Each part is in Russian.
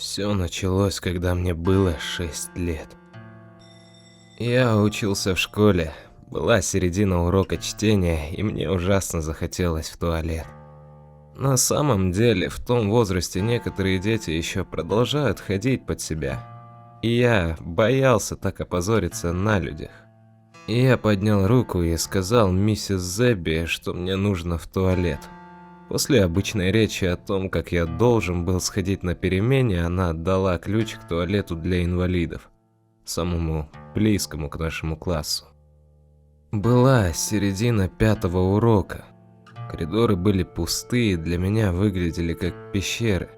Все началось, когда мне было 6 лет. Я учился в школе, была середина урока чтения, и мне ужасно захотелось в туалет. На самом деле, в том возрасте некоторые дети еще продолжают ходить под себя. И я боялся так опозориться на людях. И я поднял руку и сказал миссис Зебби, что мне нужно в туалет. После обычной речи о том, как я должен был сходить на перемене, она отдала ключ к туалету для инвалидов, самому близкому к нашему классу. Была середина 5-го урока. Коридоры были пустые, для меня выглядели как пещеры.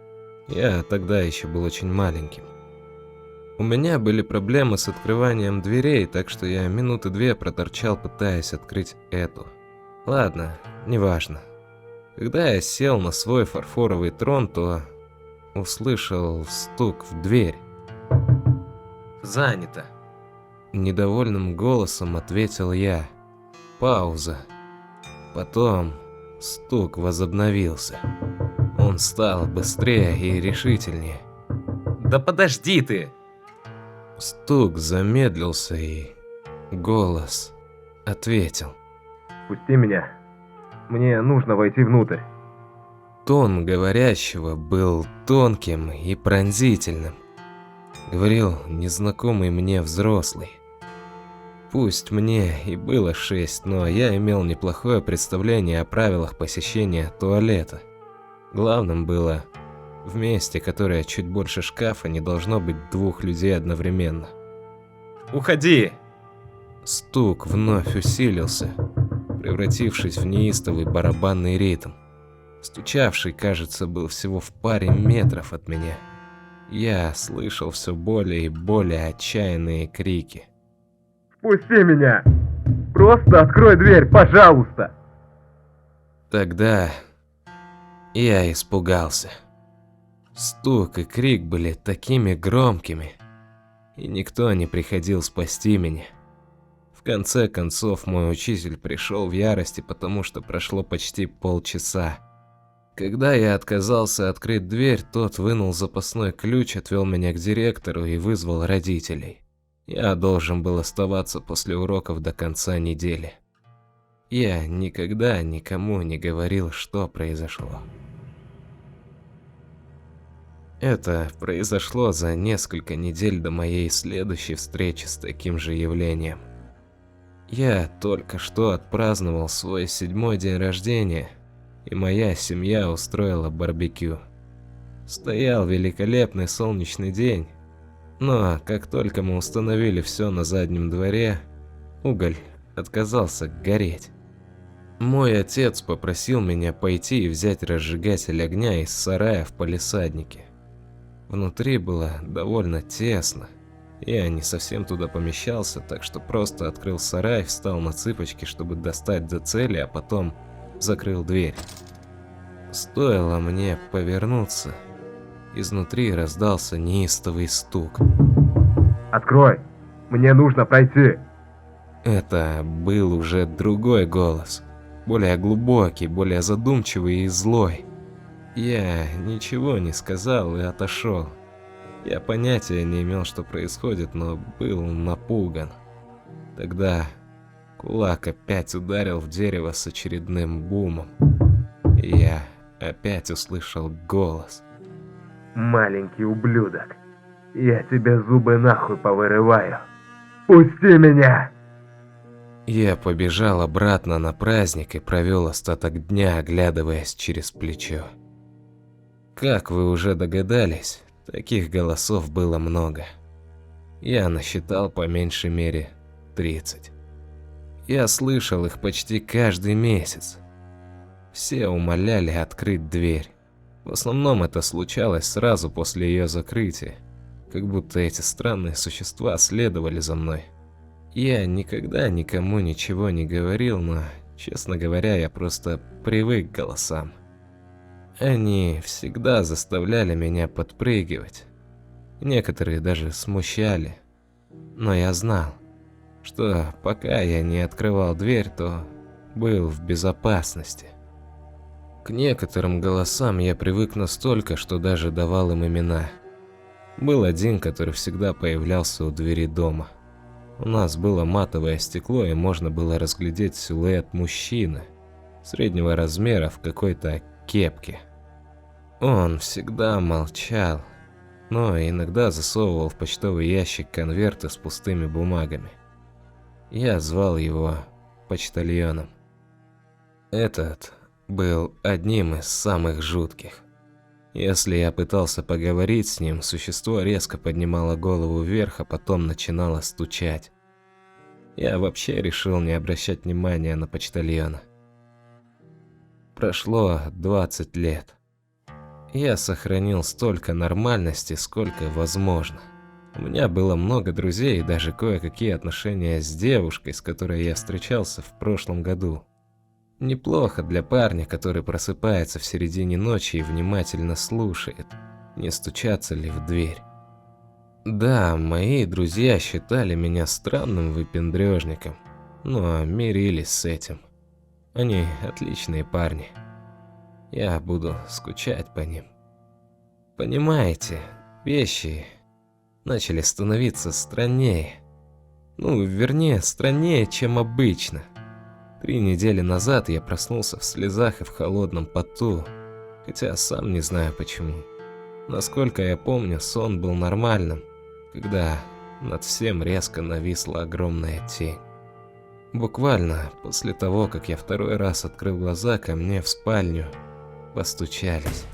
Я тогда еще был очень маленьким. У меня были проблемы с открыванием дверей, так что я минуты 2 проторчал, пытаясь открыть эту. Ладно, неважно. Когда я сел на свой фарфоровый трон, то услышал стук в дверь. «Занято», – недовольным голосом ответил я. Пауза. Потом стук возобновился. Он стал быстрее и решительнее. «Да подожди ты!» Стук замедлился, и голос ответил. «Пусти меня. Мне нужно войти внутрь». Тон говорящего был тонким и пронзительным. Говорил незнакомый мне взрослый. Пусть мне и было 6, но я имел неплохое представление о правилах посещения туалета. Главным было, в месте, которое чуть больше шкафа, не должно быть 2 людей одновременно. «Уходи!» Стук вновь усилился, превратившись в неистовый барабанный ритм. Стучавший, кажется, был всего в паре метров от меня. Я слышал все более и более отчаянные крики. «Впусти меня! Просто открой дверь, пожалуйста!» Тогда я испугался. Стук и крик были такими громкими, и никто не приходил спасти меня. В конце концов, мой учитель пришел в ярости, потому что прошло почти полчаса. Когда я отказался открыть дверь, тот вынул запасной ключ, отвел меня к директору и вызвал родителей. Я должен был оставаться после уроков до конца недели. Я никогда никому не говорил, что произошло. Это произошло за несколько недель до моей следующей встречи с таким же явлением. Я только что отпраздновал свой 7-й день рождения, и моя семья устроила барбекю. Стоял великолепный солнечный день, но как только мы установили все на заднем дворе, уголь отказался гореть. Мой отец попросил меня пойти и взять разжигатель огня из сарая в палисаднике. Внутри было довольно тесно. Я не совсем туда помещался, так что просто открыл сарай, встал на цыпочки, чтобы достать до цели, а потом закрыл дверь. Стоило мне повернуться, изнутри раздался неистовый стук. «Открой! Мне нужно пройти!» Это был уже другой голос, более глубокий, более задумчивый и злой. Я ничего не сказал и отошел. Я понятия не имел, что происходит, но был напуган. Тогда кулак опять ударил в дерево с очередным бумом. И я опять услышал голос. «Маленький ублюдок, я тебе зубы нахуй повырываю! Пусти меня!» Я побежал обратно на праздник и провел остаток дня, оглядываясь через плечо. Как вы уже догадались, таких голосов было много. Я насчитал по меньшей мере 30. Я слышал их почти каждый месяц. Все умоляли открыть дверь. В основном это случалось сразу после ее закрытия, как будто эти странные существа следовали за мной. Я никогда никому ничего не говорил, но, честно говоря, я просто привык к голосам. Они всегда заставляли меня подпрыгивать. Некоторые даже смущали. Но я знал, что пока я не открывал дверь, то был в безопасности. К некоторым голосам я привык настолько, что даже давал им имена. Был один, который всегда появлялся у двери дома. У нас было матовое стекло, и можно было разглядеть силуэт мужчины среднего размера в какой-то кепке. Он всегда молчал, но иногда засовывал в почтовый ящик конверты с пустыми бумагами. Я звал его почтальоном. Этот был одним из самых жутких. Если я пытался поговорить с ним, существо резко поднимало голову вверх, а потом начинало стучать. Я вообще решил не обращать внимания на почтальона. Прошло 20 лет. Я сохранил столько нормальности, сколько возможно. У меня было много друзей и даже кое-какие отношения с девушкой, с которой я встречался в прошлом году. Неплохо для парня, который просыпается в середине ночи и внимательно слушает, не стучаться ли в дверь. Да, мои друзья считали меня странным выпендрежником, но мирились с этим. Они отличные парни. Я буду скучать по ним. Понимаете, вещи начали становиться страннее. Вернее, страннее, чем обычно. 3 недели назад я проснулся в слезах и в холодном поту, хотя сам не знаю почему. Насколько я помню, сон был нормальным, когда над всем резко нависла огромная тень. Буквально после того, как я второй раз открыл глаза, ко мне в спальню постучались.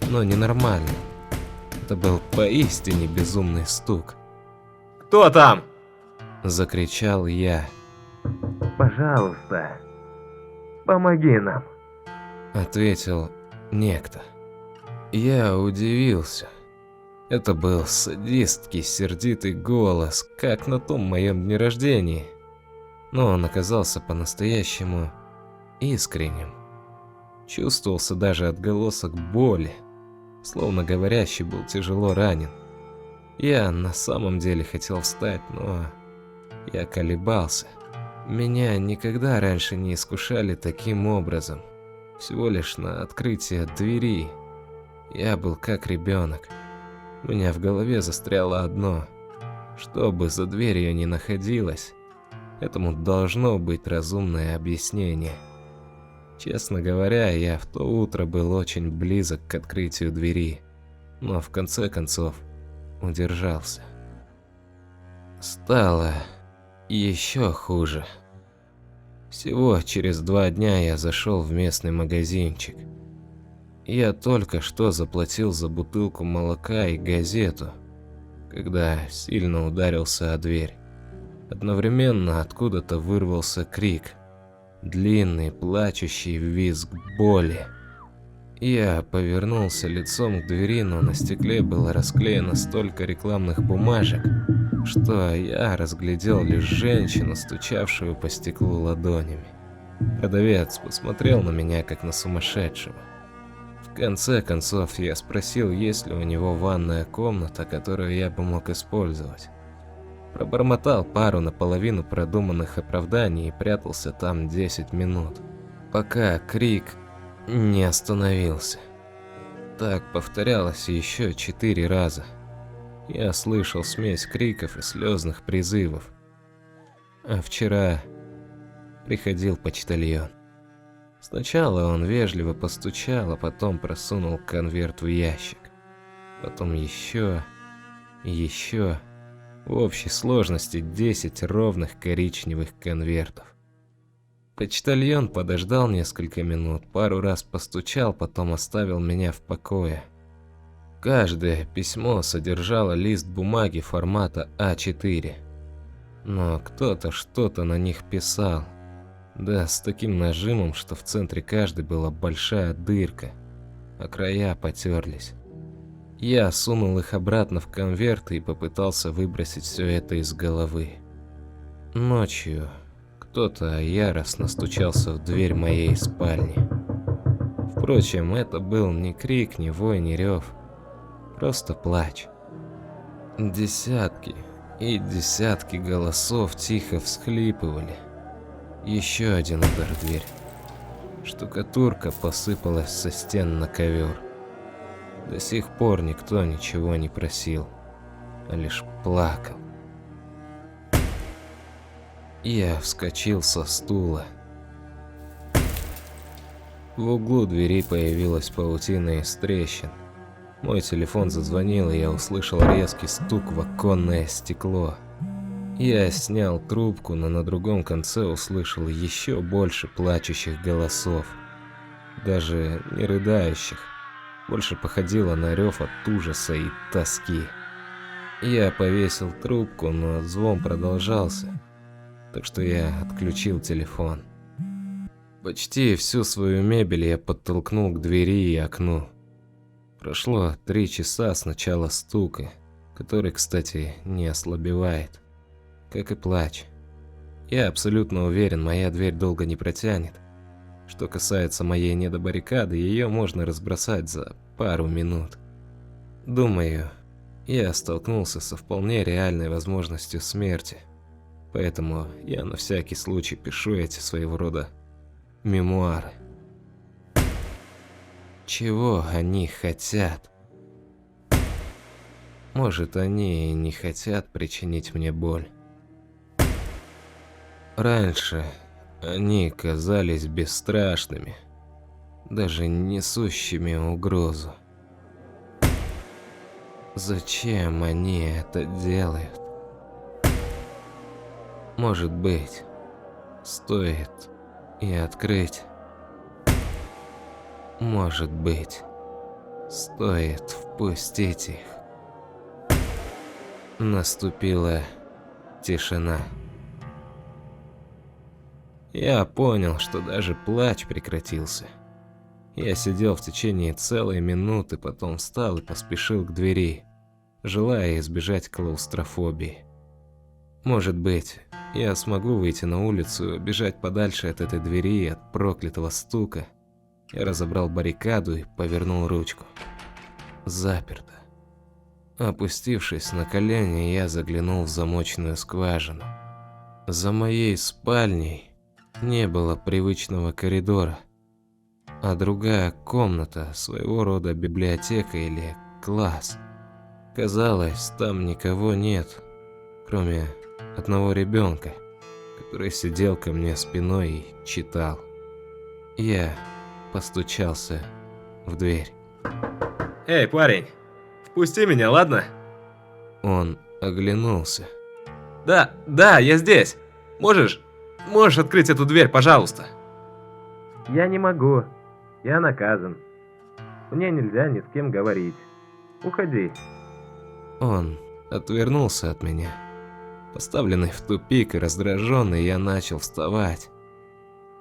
Но ненормально. Это был поистине безумный стук. Кто там? Закричал я. Пожалуйста, помоги нам. Ответил некто. Я удивился. Это был садистский, сердитый голос, как на том моем дне рождения. Но он оказался по-настоящему искренним. Чувствовался даже отголосок боли, словно говорящий был тяжело ранен. Я на самом деле хотел встать, но я колебался. Меня никогда раньше не искушали таким образом. Всего лишь на открытие двери. Я был как ребенок. У меня в голове застряло одно. Что бы за дверью ни находилось, этому должно быть разумное объяснение. Честно говоря, я в то утро был очень близок к открытию двери, но в конце концов удержался. Стало еще хуже. Всего через 2 дня я зашел в местный магазинчик. Я только что заплатил за бутылку молока и газету, когда сильно ударился о дверь. Одновременно откуда-то вырвался крик, длинный, плачущий визг боли. Я повернулся лицом к двери, но на стекле было расклеено столько рекламных бумажек, что я разглядел лишь женщину, стучавшую по стеклу ладонями. Продавец посмотрел на меня, как на сумасшедшего. В конце концов, я спросил, есть ли у него ванная комната, которую я бы мог использовать. Пробормотал пару наполовину продуманных оправданий и прятался там 10 минут, пока крик не остановился. Так повторялось еще 4 раза. Я слышал смесь криков и слезных призывов. А вчера приходил почтальон. Сначала он вежливо постучал, а потом просунул конверт в ящик. Потом еще и еще. В общей сложности 10 ровных коричневых конвертов. Почтальон подождал несколько минут, пару раз постучал, потом оставил меня в покое. Каждое письмо содержало лист бумаги формата А4. Но кто-то что-то на них писал. Да, с таким нажимом, что в центре каждой была большая дырка, а края потерлись. Я сунул их обратно в конверты и попытался выбросить все это из головы. Ночью кто-то яростно стучался в дверь моей спальни. Впрочем, это был ни крик, ни вой, ни рев, просто плач. Десятки и десятки голосов тихо всхлипывали. Еще один удар в дверь. Штукатурка посыпалась со стен на ковер. До сих пор никто ничего не просил, а лишь плакал. Я вскочил со стула. В углу двери появилась паутина из трещин. Мой телефон зазвонил, и я услышал резкий стук в оконное стекло. Я снял трубку, но на другом конце услышал еще больше плачущих голосов. Даже не рыдающих. Больше походило на рев от ужаса и тоски. Я повесил трубку, но звон продолжался, так что я отключил телефон. Почти всю свою мебель я подтолкнул к двери и окну. Прошло 3 часа с начала стука, который, кстати, не ослабевает, как и плач. Я абсолютно уверен, моя дверь долго не протянет. Что касается моей недобаррикады, ее можно разбросать за пару минут. Думаю, я столкнулся со вполне реальной возможностью смерти, поэтому я на всякий случай пишу эти своего рода мемуары. Чего они хотят? Может, они и не хотят причинить мне боль. Раньше они казались бесстрашными, даже несущими угрозу. Зачем они это делают? Может быть, стоит и открыть. Может быть, стоит впустить их. Наступила тишина. Я понял, что даже плач прекратился. Я сидел в течение целой минуты, потом встал и поспешил к двери, желая избежать клаустрофобии. Может быть, я смогу выйти на улицу, бежать подальше от этой двери и от проклятого стука. Я разобрал баррикаду и повернул ручку. Заперто. Опустившись на колени, я заглянул в замочную скважину. За моей спальней не было привычного коридора, а другая комната, своего рода библиотека или класс. Казалось, там никого нет, кроме одного ребенка, который сидел ко мне спиной и читал. Я постучался в дверь. Эй, парень, впусти меня, ладно? Он оглянулся. Да, я здесь. Можешь открыть эту дверь, пожалуйста? Я не могу. Я наказан. Мне нельзя ни с кем говорить. Уходи. Он отвернулся от меня. Поставленный в тупик и раздраженный, я начал вставать.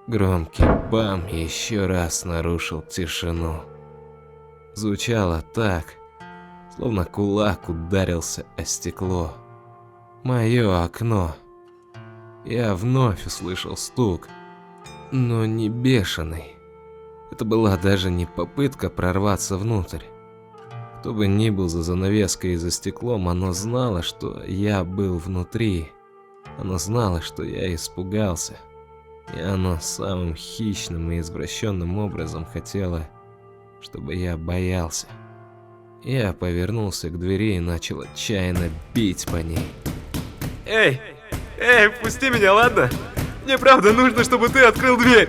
Громкий бам еще раз нарушил тишину. Звучало так, словно кулак ударился о стекло. Мое окно. Я вновь услышал стук, но не бешеный. Это была даже не попытка прорваться внутрь. Кто бы ни был за занавеской и за стеклом, оно знало, что я был внутри. Оно знало, что я испугался. И оно самым хищным и извращенным образом хотело, чтобы я боялся. Я повернулся к двери и начал отчаянно бить по ней. Эй, впусти меня, ладно? Мне правда нужно, чтобы ты открыл дверь.